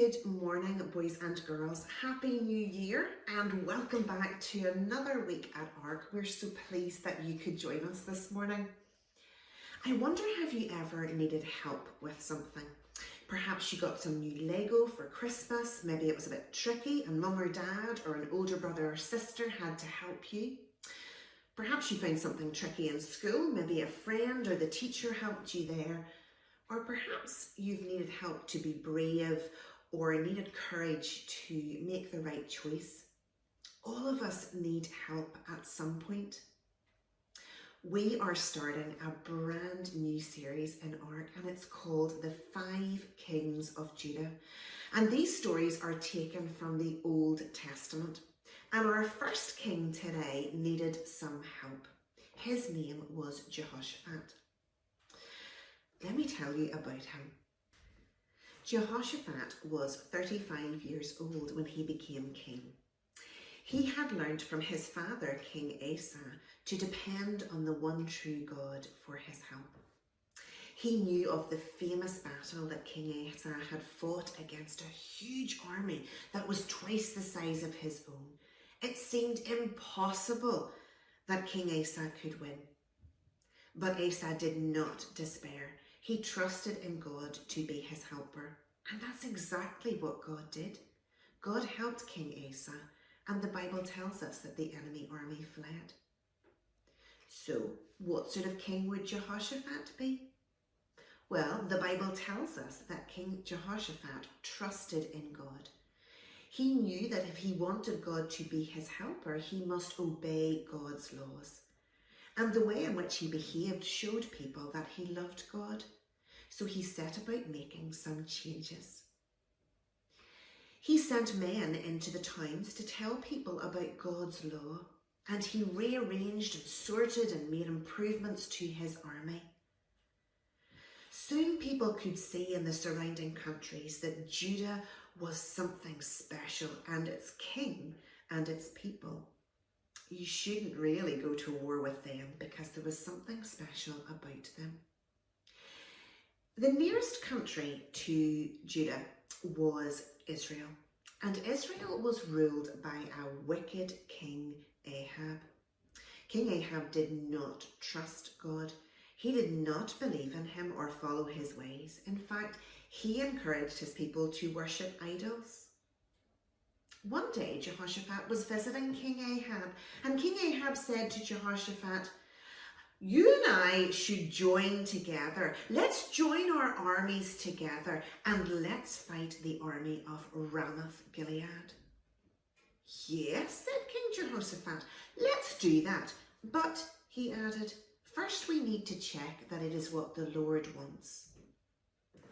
Good morning, boys and girls. Happy New Year and welcome back to another week at ARC. We're so pleased that you could join us this morning. I wonder, have you ever needed help with something? Perhaps you got some new Lego for Christmas. Maybe it was a bit tricky and mum or dad or an older brother or sister had to help you. Perhaps you found something tricky in school. Maybe a friend or the teacher helped you there. Or perhaps you've needed help to be brave or needed courage to make the right choice. All of us need help at some point. We are starting a brand new series in ARC and it's called The 5 Kings of Judah. And these stories are taken from the Old Testament. And our first king today needed some help. His name was Jehoshaphat. Let me tell you about him. Jehoshaphat was 35 years old when he became king. He had learned from his father, King Asa, to depend on the one true God for his help. He knew of the famous battle that King Asa had fought against a huge army that was twice the size of his own. It seemed impossible that King Asa could win. But Asa did not despair. He trusted in God to be his helper. And that's exactly what God did. God helped King Asa, and the Bible tells us that the enemy army fled. So, what sort of king would Jehoshaphat be? Well, the Bible tells us that King Jehoshaphat trusted in God. He knew that if he wanted God to be his helper, he must obey God's laws. And the way in which he behaved showed people that he loved God. So he set about making some changes. He sent men into the towns to tell people about God's law, and he rearranged and sorted and made improvements to his army. Soon people could see in the surrounding countries that Judah was something special, and its king and its people. You shouldn't really go to war with them because there was something special about them. The nearest country to Judah was Israel, and Israel was ruled by a wicked King Ahab. King Ahab did not trust God. He did not believe in him or follow his ways. In fact, he encouraged his people to worship idols. One day, Jehoshaphat was visiting King Ahab, and King Ahab said to Jehoshaphat, "You and I should join together. Let's join our armies together and let's fight the army of Ramoth Gilead." "Yes," said King Jehoshaphat, "let's do that. But," he added, "first we need to check that it is what the Lord wants."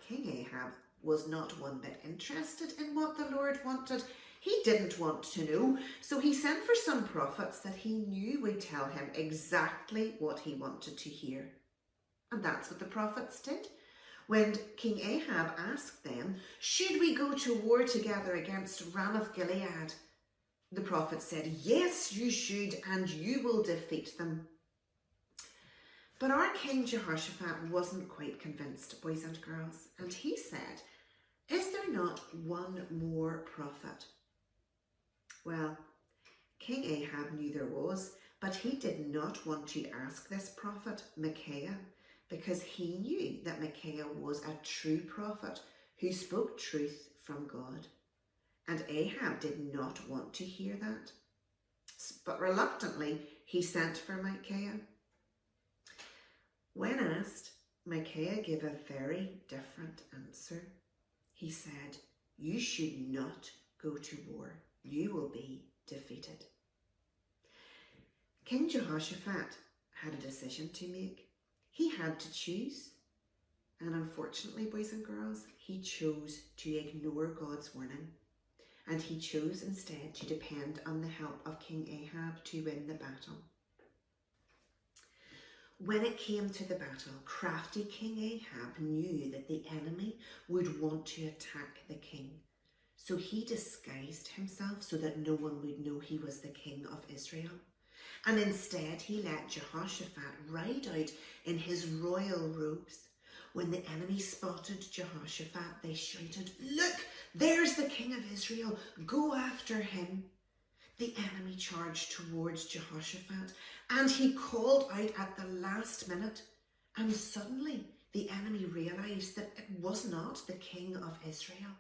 King Ahab was not one bit interested in what the Lord wanted. He didn't want to know, so he sent for some prophets that he knew would tell him exactly what he wanted to hear. And that's what the prophets did. When King Ahab asked them, "Should we go to war together against Ramoth Gilead?" the prophet said, "Yes, you should, and you will defeat them." But our King Jehoshaphat wasn't quite convinced, boys and girls, and he said, "Is there not one more prophet?" Well, King Ahab knew there was, but he did not want to ask this prophet, Micaiah, because he knew that Micaiah was a true prophet who spoke truth from God. And Ahab did not want to hear that. But reluctantly, he sent for Micaiah. When asked, Micaiah gave a very different answer. He said, "You should not go to war. You will be defeated." King Jehoshaphat had a decision to make. He had to choose. And unfortunately, boys and girls, he chose to ignore God's warning. And he chose instead to depend on the help of King Ahab to win the battle. When it came to the battle, crafty King Ahab knew that the enemy would want to attack the king. So he disguised himself so that no one would know he was the king of Israel. And instead he let Jehoshaphat ride out in his royal robes When the enemy spotted Jehoshaphat, they shouted, "Look, there's the king of Israel. Go after him." The enemy charged towards Jehoshaphat, and he called out at the last minute. And suddenly the enemy realized that it was not the king of Israel.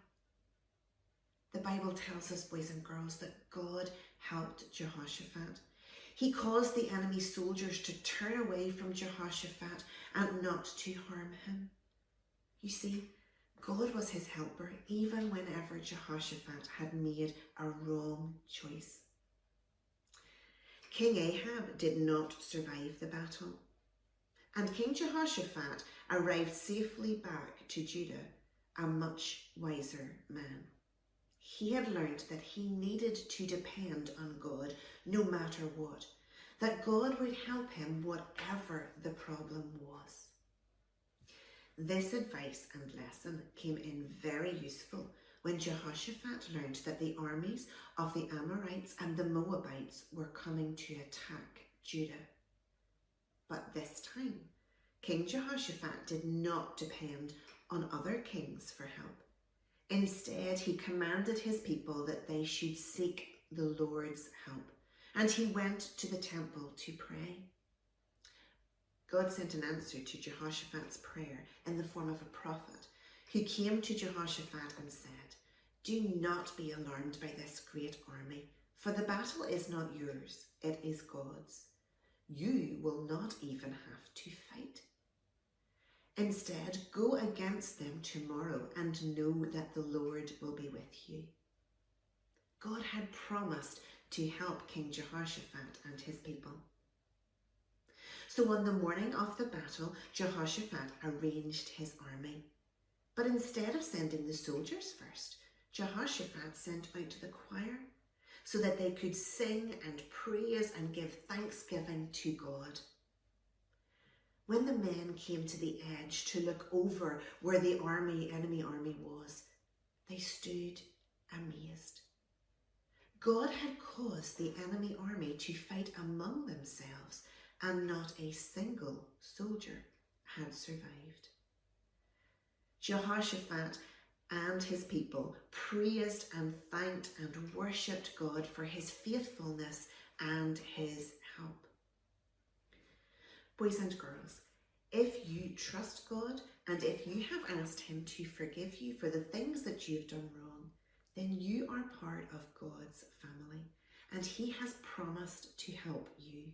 The Bible tells us, boys and girls, that God helped Jehoshaphat. He caused the enemy soldiers to turn away from Jehoshaphat and not to harm him. You see, God was his helper even whenever Jehoshaphat had made a wrong choice. King Ahab did not survive the battle, and King Jehoshaphat arrived safely back to Judah, a much wiser man. He had learned that he needed to depend on God no matter what, that God would help him whatever the problem was. This advice and lesson came in very useful when Jehoshaphat learned that the armies of the Amorites and the Moabites were coming to attack Judah. But this time, King Jehoshaphat did not depend on other kings for help. Instead, he commanded his people that they should seek the Lord's help, and he went to the temple to pray. God sent an answer to Jehoshaphat's prayer in the form of a prophet who came to Jehoshaphat and said, "Do not be alarmed by this great army, for the battle is not yours, it is God's. You will not even have to fight. Instead, go against them tomorrow and know that the Lord will be with you." God had promised to help King Jehoshaphat and his people. So on the morning of the battle, Jehoshaphat arranged his army. But instead of sending the soldiers first, Jehoshaphat sent out the choir so that they could sing and praise and give thanksgiving to God. When the men came to the edge to look over where the enemy army was, they stood amazed. God had caused the enemy army to fight among themselves, and not a single soldier had survived. Jehoshaphat and his people praised and thanked and worshipped God for his faithfulness and his help. Boys and girls, if you trust God and if you have asked him to forgive you for the things that you've done wrong, then you are part of God's family and he has promised to help you.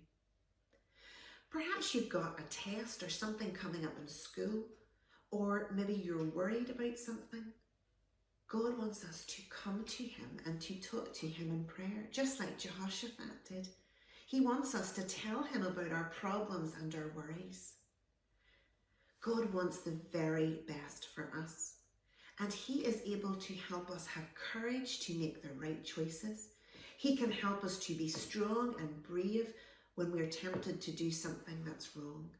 Perhaps you've got a test or something coming up in school, or maybe you're worried about something. God wants us to come to him and to talk to him in prayer, just like Jehoshaphat did. He wants us to tell him about our problems and our worries. God wants the very best for us, and he is able to help us have courage to make the right choices. He can help us to be strong and brave when we're tempted to do something that's wrong.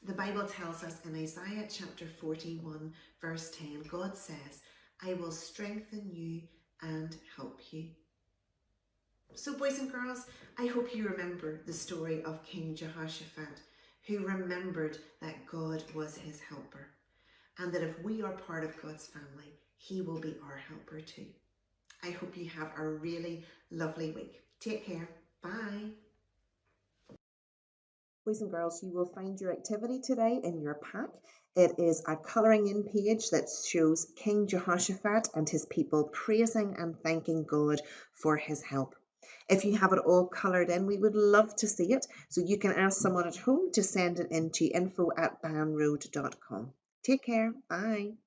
The Bible tells us in Isaiah chapter 41, verse 10, God says, "I will strengthen you and help you." So boys and girls, I hope you remember the story of King Jehoshaphat, who remembered that God was his helper, and that if we are part of God's family, he will be our helper too. I hope you have a really lovely week. Take care. Bye. Boys and girls, you will find your activity today in your pack. It is a colouring in page that shows King Jehoshaphat and his people praising and thanking God for his help. If you have it all coloured in, we would love to see it. So you can ask someone at home to send it in to info@banroad.com. Take care. Bye.